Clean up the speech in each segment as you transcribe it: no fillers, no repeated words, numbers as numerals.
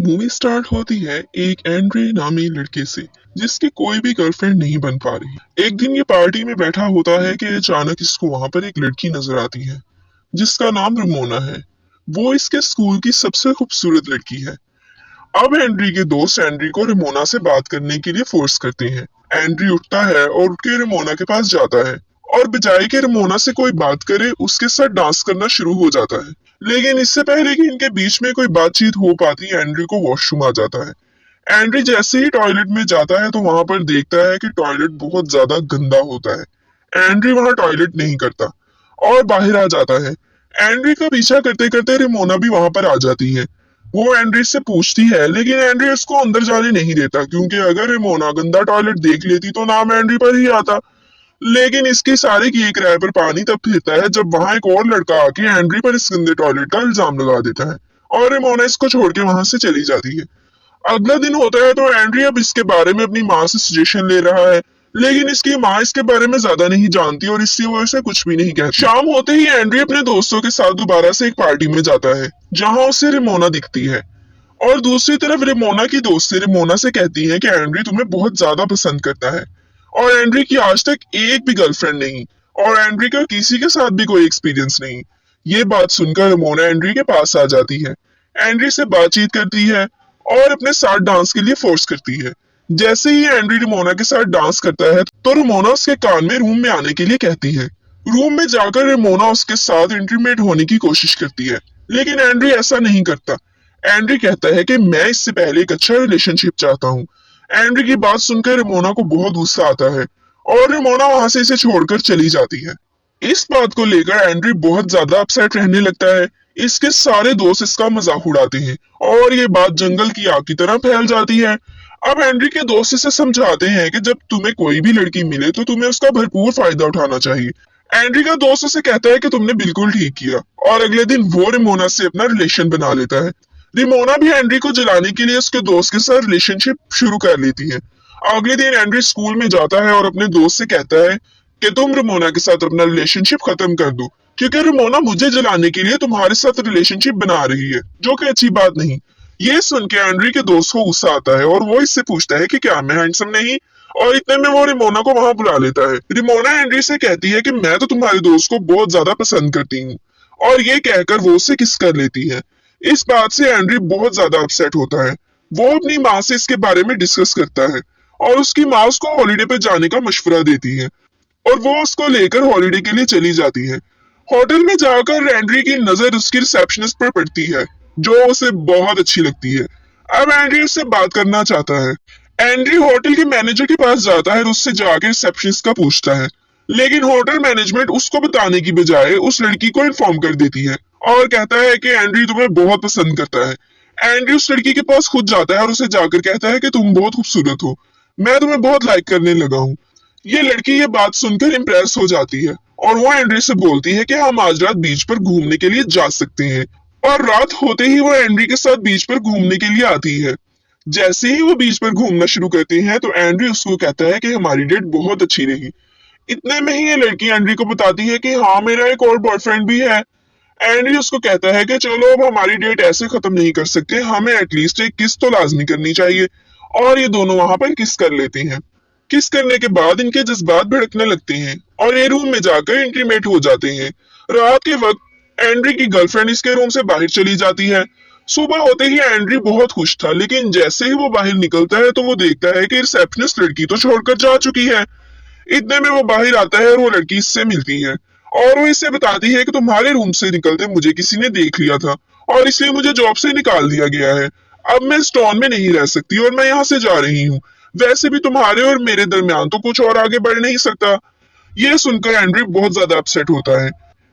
Movie start होती है एक एंड्रे नामी लड़के से जिसकी कोई भी गर्लफ्रेंड नहीं बन पा रही। एक दिन ये पार्टी में बैठा होता है कि अचानक इसको वहां पर एक लड़की नजर आती है जिसका नाम रमोना है। वो इसके स्कूल की सबसे खूबसूरत लड़की है। अब एंड्री के दोस्त एंड्री को रमोना से बात करने के लिए फोर्स करते हैं। एंड्री उठता है और उठ के रमोना के पास जाता है और बजाय के रमोना से कोई बात करे उसके साथ डांस करना शुरू हो जाता है। लेकिन इससे पहले कि इनके बीच में कोई बातचीत हो पाती, एंड्री को वॉशरूम आ जाता है। एंड्री जैसे ही टॉयलेट में जाता है तो वहां पर देखता है कि टॉयलेट बहुत ज्यादा गंदा होता है। एंड्री वहां टॉयलेट नहीं करता और बाहर आ जाता है। एंड्री का पीछा करते करते रेमोना भी वहां पर आ जाती है। वो एंड्री से पूछती है लेकिन एंड्री उसको अंदर जाने नहीं देता, क्योंकि अगर रेमोना गंदा टॉयलेट देख लेती तो नाम एंड्री पर ही आता। लेकिन इसके सारे किए किराए पर पानी तब फिरता है जब वहां एक और लड़का आके एंड्री पर इस गंदे टॉयलेट का इल्जाम लगा देता है और रेमोना इसको छोड़ के वहां से चली जाती है। अगला दिन होता है तो एंड्री अब इसके बारे में अपनी माँ से सजेशन ले रहा है, लेकिन इसकी माँ इसके बारे में ज्यादा नहीं जानती और इसलिए वो इसे कुछ भी नहीं कहती। शाम होते ही एंड्री अपने दोस्तों के साथ दोबारा से एक पार्टी में जाता है जहां उसे रेमोना दिखती है और दूसरी तरफ रेमोना की दोस्त रेमोना से कहती है कि एंड्री तुम्हें बहुत ज्यादा पसंद करता है और एंड्री की आज तक एक भी गर्लफ्रेंड नहीं और एंड्री का किसी के साथ भी कोई एक्सपीरियंस नहीं। ये बात सुनकर रेमोना एंड्री के पास आ जाती है, एंड्री से बातचीत करती है और अपने साथ डांस के लिए फोर्स करती है। जैसे ही एंड्री रेमोना के साथ डांस करता है तो रेमोना उसके कान में रूम में आने के लिए कहती है। रूम में जाकर रेमोना उसके साथ इंटीमेट होने की कोशिश करती है, लेकिन एंड्री ऐसा नहीं करता। एंड्री कहता है कि मैं इससे पहले एक अच्छा रिलेशनशिप चाहता हूँ। एंड्री की बात सुनकर रेमोना को बहुत गुस्सा आता है और रेमोना वहां से इसे छोड़कर चली जाती है। इस बात को लेकर एंड्री बहुत ज्यादा अपसेट रहने लगता है। इसके सारे दोस्त इसका मजाक उड़ाते हैं और ये बात जंगल की आग की तरह फैल जाती है। अब एंड्री के दोस्त इसे समझाते हैं कि जब तुम्हें कोई भी लड़की मिले तो तुम्हें उसका भरपूर फायदा उठाना चाहिए। एंड्री का दोस्त उसे कहता है कि तुमने बिल्कुल ठीक किया और अगले दिन वो रेमोना से अपना रिलेशन बना लेता है। रेमोना भी एंड्री को जलाने के लिए उसके दोस्त के साथ रिलेशनशिप शुरू कर लेती है। अगले दिन एंड्री स्कूल में जाता है और अपने दोस्त से कहता है कि तुम रेमोना के साथ अपना रिलेशनशिप खत्म कर दो, क्योंकि रेमोना मुझे जलाने के लिए तुम्हारे साथ रिलेशनशिप बना रही है, जो कि अच्छी बात नहीं। ये सुन के एंड्री के दोस्त को गुस्सा आता है और वो इससे पूछता है कि क्या मैं हैंडसम नहीं, और इतने में वो रेमोना को वहां बुला लेता है। रेमोना एंड्री से कहती है कि मैं तो तुम्हारे दोस्त को बहुत ज्यादा पसंद करती हूँ, और ये कहकर वो उससे किस कर लेती है। इस बात से एंड्री बहुत ज्यादा अपसेट होता है। वो अपनी माँ से इसके बारे में डिस्कस करता है और उसकी माँ उसको हॉलीडे पे जाने का मशवरा देती है और वो उसको लेकर हॉलीडे के लिए चली जाती है। होटल में जाकर एंड्री की नजर उसकी रिसेप्शनिस्ट पर पड़ती है जो उसे बहुत अच्छी लगती है। अब एंड्री उससे बात करना चाहता है। एंड्री होटल के मैनेजर के पास जाता है और उससे जाकर रिसेप्शनिस्ट का पूछता है, लेकिन होटल मैनेजमेंट उसको बताने की बजाय उस लड़की को इन्फॉर्म कर देती है और कहता है कि एंड्री तुम्हें बहुत पसंद करता है। एंड्री उस लड़की के पास खुद जाता है और उसे जाकर कहता है कि तुम बहुत खूबसूरत हो, मैं तुम्हें बहुत लाइक करने लगा हूँ। ये लड़की ये बात सुनकर इम्प्रेस हो जाती है और वो एंड्री से बोलती है कि हम आज रात बीच पर घूमने के लिए जा सकते हैं, और रात होते ही वो एंड्री के साथ बीच पर घूमने के लिए आती है। जैसे ही वो बीच पर घूमना शुरू करते हैं तो एंड्री उसको कहता है कि हमारी डेट बहुत अच्छी रही। इतने में ही ये लड़की एंड्री को बताती है कि हाँ, मेरा एक और बॉयफ्रेंड भी है। एंड्री उसको कहता है कि चलो अब हमारी डेट ऐसे खत्म नहीं कर सकते, हमें एटलीस्ट एक किस तो लाजमी करनी चाहिए, और ये दोनों वहां पर किस कर लेते हैं। किस करने के बाद इनके जज्बात भड़कने लगते हैं और ये रूम में जाकर इंटीमेट हो जाते हैं। रात के वक्त एंड्री की गर्लफ्रेंड इसके रूम से बाहर चली जाती है। सुबह होते ही एंड्री बहुत खुश था, लेकिन जैसे ही वो बाहर निकलता है तो वो देखता है कि रिसेप्शनिस्ट लड़की तो छोड़कर जा चुकी है। इतने में वो बाहर आता है और वो लड़की इससे मिलती है और वो इससे बताती है कि तुम्हारे रूम से निकलते मुझे किसी ने देख लिया था और इसलिए मुझे जॉब से निकाल दिया गया है। अब मैं इस टाउन में नहीं रह सकती और मैं यहाँ से जा रही हूँ। वैसे भी तुम्हारे और मेरे दरमियान तो कुछ और आगे बढ़ नहीं सकता। ये सुनकर एंड्री बहुत ज्यादा अपसेट होता है।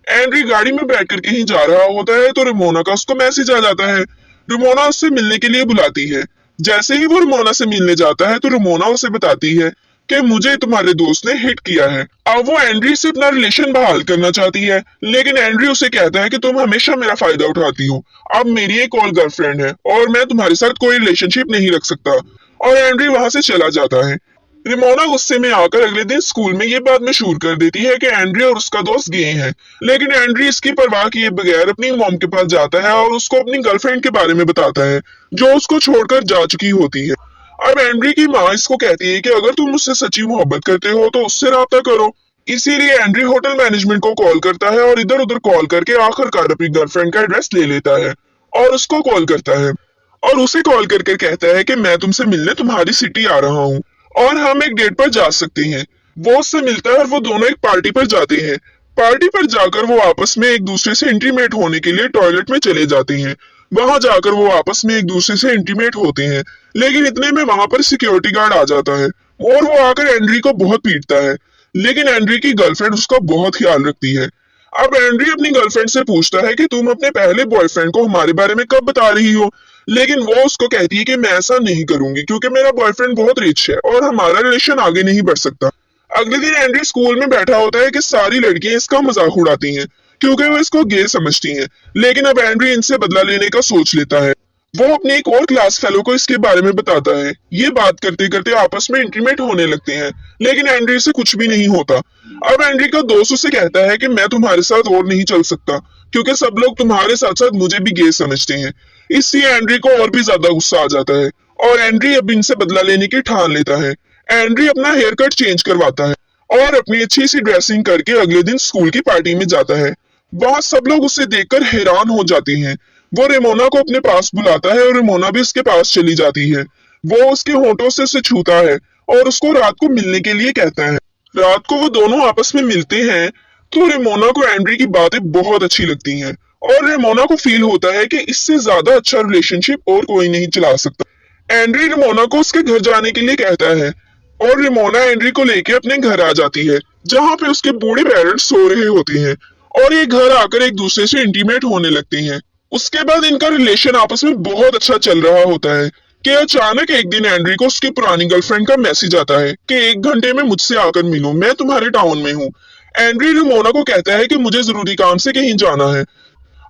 एंड्री गाड़ी में बैठकर कहीं जा रहा होता है तो रेमोना का उसको मैसेज आ जाता है। रेमोना उससे मिलने के लिए बुलाती है। जैसे ही वो रेमोना से मिलने जाता है तो रेमोना उसे बताती है कि मुझे तुम्हारे दोस्त ने हिट किया है। अब वो एंड्री से अपना रिलेशन बहाल करना चाहती है, लेकिन एंड्री उसे कहता है कि तुम हमेशा मेरा फायदा उठाती हो, अब मेरी एक और गर्लफ्रेंड है और मैं तुम्हारे साथ कोई रिलेशनशिप नहीं रख सकता, और एंड्री वहां से चला जाता है। रिमोना गुस्से में आकर अगले दिन स्कूल में ये बात मशहूर कर देती है कि एंड्री और उसका दोस्त गे हैं। लेकिन एंड्री इसकी परवाह किए बगैर अपनी मॉम के पास जाता है और उसको अपनी गर्लफ्रेंड के बारे में बताता है, जो उसको छोड़कर जा चुकी होती है। अब एंड्री की माँ इसको कहती है कि अगर तुम मुझसे सच्ची मोहब्बत करते हो तो उससे राब्ता करो। इसीलिए एंड्री होटल मैनेजमेंट को कॉल करता है और इधर उधर कॉल करके आखिरकार अपनी गर्लफ्रेंड का एड्रेस ले लेता है और उसको कॉल करता है और उसे कॉल करके कहता है कि मैं तुमसे मिलने तुम्हारी सिटी आ रहा हूँ और हम एक डेट पर जा सकते हैं। वो उससे मिलता है और वो दोनों एक पार्टी पर जाते हैं। पार्टी पर जाकर वो आपस में एक दूसरे से इंटीमेट होने के लिए टॉयलेट में चले जाते हैं। वहां जाकर वो आपस में एक दूसरे से इंटीमेट होते हैं, लेकिन इतने में वहां पर सिक्योरिटी गार्ड आ जाता है और वो आकर एंड्री को बहुत पीटता है। लेकिन एंड्री की गर्लफ्रेंड उसका बहुत ख्याल रखती है। अब एंड्री अपनी गर्लफ्रेंड से पूछता है कि तुम अपने पहले बॉयफ्रेंड को हमारे बारे में कब बता रही हो, लेकिन वो उसको कहती है कि मैं ऐसा नहीं करूंगी क्योंकि मेरा बॉयफ्रेंड बहुत रिच है और हमारा रिलेशन आगे नहीं बढ़ सकता। अगले दिन एंड्री स्कूल में बैठा होता है कि सारी लड़कियां इसका मजाक उड़ाती हैं क्योंकि वो इसको गे समझती हैं। लेकिन अब एंड्री इनसे बदला लेने का सोच लेता है। वो अपने एक और क्लास फेलो को इसके बारे में बताता है। ये बात करते करते आपस में इंटीमेट होने लगते हैं, लेकिन एंड्री से कुछ भी नहीं होता। अब एंड्री का दोस्त उसे कहता है कि मैं तुम्हारे साथ और नहीं चल सकता क्योंकि सब लोग तुम्हारे साथ साथ मुझे भी गे समझते हैं। इससे एंड्री को और भी ज्यादा गुस्सा आ जाता है और एंड्री अब इनसे बदला लेने की ठान लेता है। एंड्री अपना हेयर कट चेंज करवाता है और अपनी अच्छी सी ड्रेसिंग करके अगले दिन स्कूल की पार्टी में जाता है। वहां सब लोग उसे देखकर हैरान हो जाते हैं। वो रेमोना को अपने पास बुलाता है और रेमोना भी उसके पास चली जाती है। वो उसके होठों से उसे छूता है और उसको रात को मिलने के लिए कहता है। रात को वो दोनों आपस में मिलते हैं तो रेमोना को एंड्री की बातें बहुत अच्छी लगती हैं और रेमोना को फील होता है कि इससे ज्यादा अच्छा रिलेशनशिप और कोई नहीं चला सकता। एंड्री रेमोना को उसके घर जाने के लिए कहता है और रेमोना एंड्री को लेके अपने घर आ जाती है, जहाँ पे उसके बूढ़े पेरेंट्स सो रहे होते हैं और ये घर आकर एक दूसरे से इंटीमेट होने लगते हैं। उसके बाद इनका रिलेशन आपस में बहुत अच्छा चल रहा होता है कि अचानक एक दिन एंड्री को उसकी पुरानी गर्लफ्रेंड का मैसेज आता है कि 1 घंटे में मुझसे आकर मिलो, मैं तुम्हारे टाउन में हूँ। एंड्री रेमोना को कहता है कि मुझे जरूरी काम से कहीं जाना है।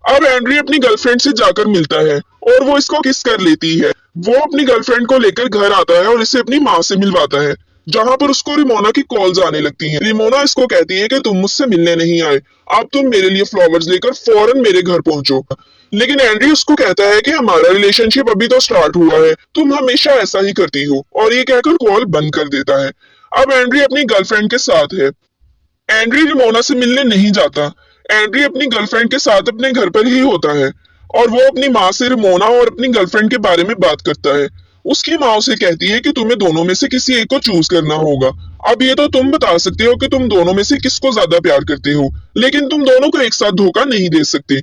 अब एंड्री अपनी गर्लफ्रेंड से जाकर मिलता है और वो इसको किस कर लेती है। वो अपनी गर्लफ्रेंड को लेकर घर आता है और इसे अपनी माँ से मिलवाता है, जहाँ पर उसको रिमोना की कॉल्स आने लगती हैं। रिमोना इसको कहती है कि तुम मुझसे मिलने नहीं आए, अब तुम मेरे लिए फ्लावर्स लेकर फौरन मेरे घर पहुंचो। लेकिन एंड्री उसको कहता है कि हमारा रिलेशनशिप अभी तो स्टार्ट हुआ है, तुम हमेशा ऐसा ही करती हो, और ये कहकर कॉल बंद कर देता है। अब एंड्री अपनी गर्लफ्रेंड के साथ है। एंड्री रिमोना से मिलने नहीं जाता। एंड्री अपनी गर्लफ्रेंड के साथ अपने घर पर ही होता है और वो अपनी माँ से रिमोना और अपनी गर्लफ्रेंड के बारे में बात करता है। उसकी माँ उसे कहती है कि तुम्हें दोनों में से किसी एक को चूज करना होगा। अब ये तो तुम बता सकते हो कि तुम दोनों में से किसको ज्यादा प्यार करते हो, लेकिन तुम दोनों को एक साथ धोखा नहीं दे सकते।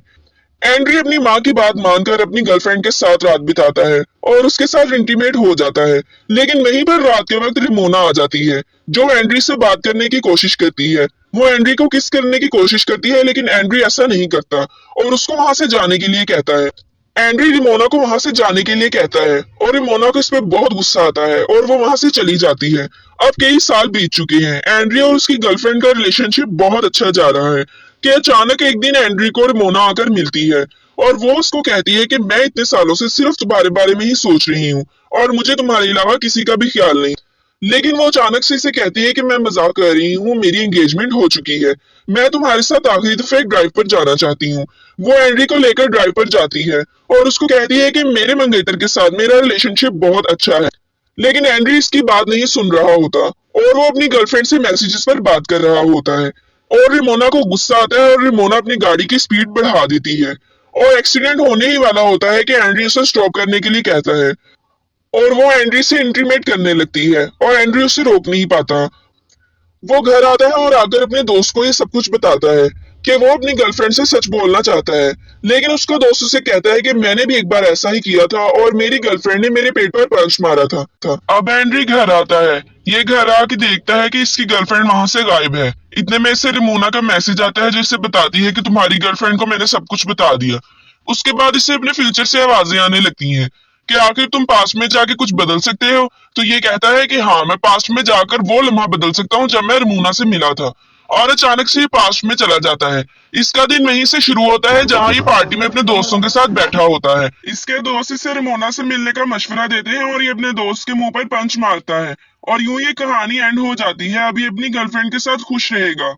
एंड्री अपनी माँ की बात मानकर अपनी गर्लफ्रेंड के साथ रात बिताता है और उसके साथ इंटीमेट हो जाता है। लेकिन वहीं पर रात के वक्त रिमोना आ जाती है, जो एंड्री से बात करने की कोशिश करती है। वो एंड्री को किस करने की कोशिश करती है, लेकिन एंड्री ऐसा नहीं करता और उसको वहां से जाने के लिए कहता है। एंड्री रिमोना को वहां से जाने के लिए कहता है और रिमोना को इस पे बहुत गुस्सा आता है और वो वहां से चली जाती है। अब कई साल बीत चुके हैं। एंड्री और उसकी गर्लफ्रेंड का रिलेशनशिप बहुत अच्छा जा रहा है कि अचानक एक दिन एंड्री को रिमोना आकर मिलती है और वो उसको कहती है कि मैं इतने सालों से सिर्फ तुम्हारे बारे में ही सोच रही हूँ और मुझे तुम्हारे अलावा किसी का भी ख्याल नहीं। लेकिन वो अचानक से इसे कहती है कि मैं मजाक कर रही हूँ, मेरी एंगेजमेंट हो चुकी है, मैं तुम्हारे साथ आखिरी दफे एक ड्राइव पर जाना चाहती हूँ। वो एंड्री को लेकर ड्राइव पर जाती है और उसको कहती है कि मेरे मंगेतर के साथ मेरा रिलेशनशिप बहुत अच्छा है। लेकिन एंड्री इसकी बात नहीं सुन रहा होता और वो अपनी गर्लफ्रेंड से मैसेजेस पर बात कर रहा होता है और रिमोना को गुस्सा आता है और रिमोना अपनी गाड़ी की स्पीड बढ़ा देती है और एक्सीडेंट होने ही वाला होता है कि एंड्री उसे स्टॉप करने के लिए कहता है और वो एंड्री से इंटीमेट करने लगती है और एंड्री उसे रोक नहीं पाता। वो घर आता है और आकर अपने दोस्त को ये सब कुछ बताता है कि वो अपनी गर्लफ्रेंड से सच बोलना चाहता है, लेकिन उसका दोस्त उसे कहता है कि मैंने भी एक बार ऐसा ही किया था और मेरी गर्लफ्रेंड ने मेरे पेट पर पंच मारा था। अब एंड्री घर आता है। ये घर आके देखता है कि इसकी गर्लफ्रेंड वहां से गायब है। इतने में से रिमोना का मैसेज आता है जिससे बताती है कि तुम्हारी गर्लफ्रेंड को मैंने सब कुछ बता दिया। उसके बाद इसे अपने फ्यूचर से आवाजें आने लगती हैं कि आखिर तुम पास्ट में जाके कुछ बदल सकते हो। तो ये कहता है कि हाँ, मैं पास्ट में जाकर वो लम्हा बदल सकता हूँ जब मैं रिमोना से मिला था, और अचानक से ये पास्ट में चला जाता है। इसका दिन वहीं से शुरू होता है जहाँ ये पार्टी में अपने दोस्तों के साथ बैठा होता है। इसके दोस्त इसे रिमोना से मिलने का मशवरा देते हैं और ये अपने दोस्त के मुंह पर पंच मारता है और यूं ये कहानी एंड हो जाती है। अब ये अपनी गर्लफ्रेंड के साथ खुश रहेगा।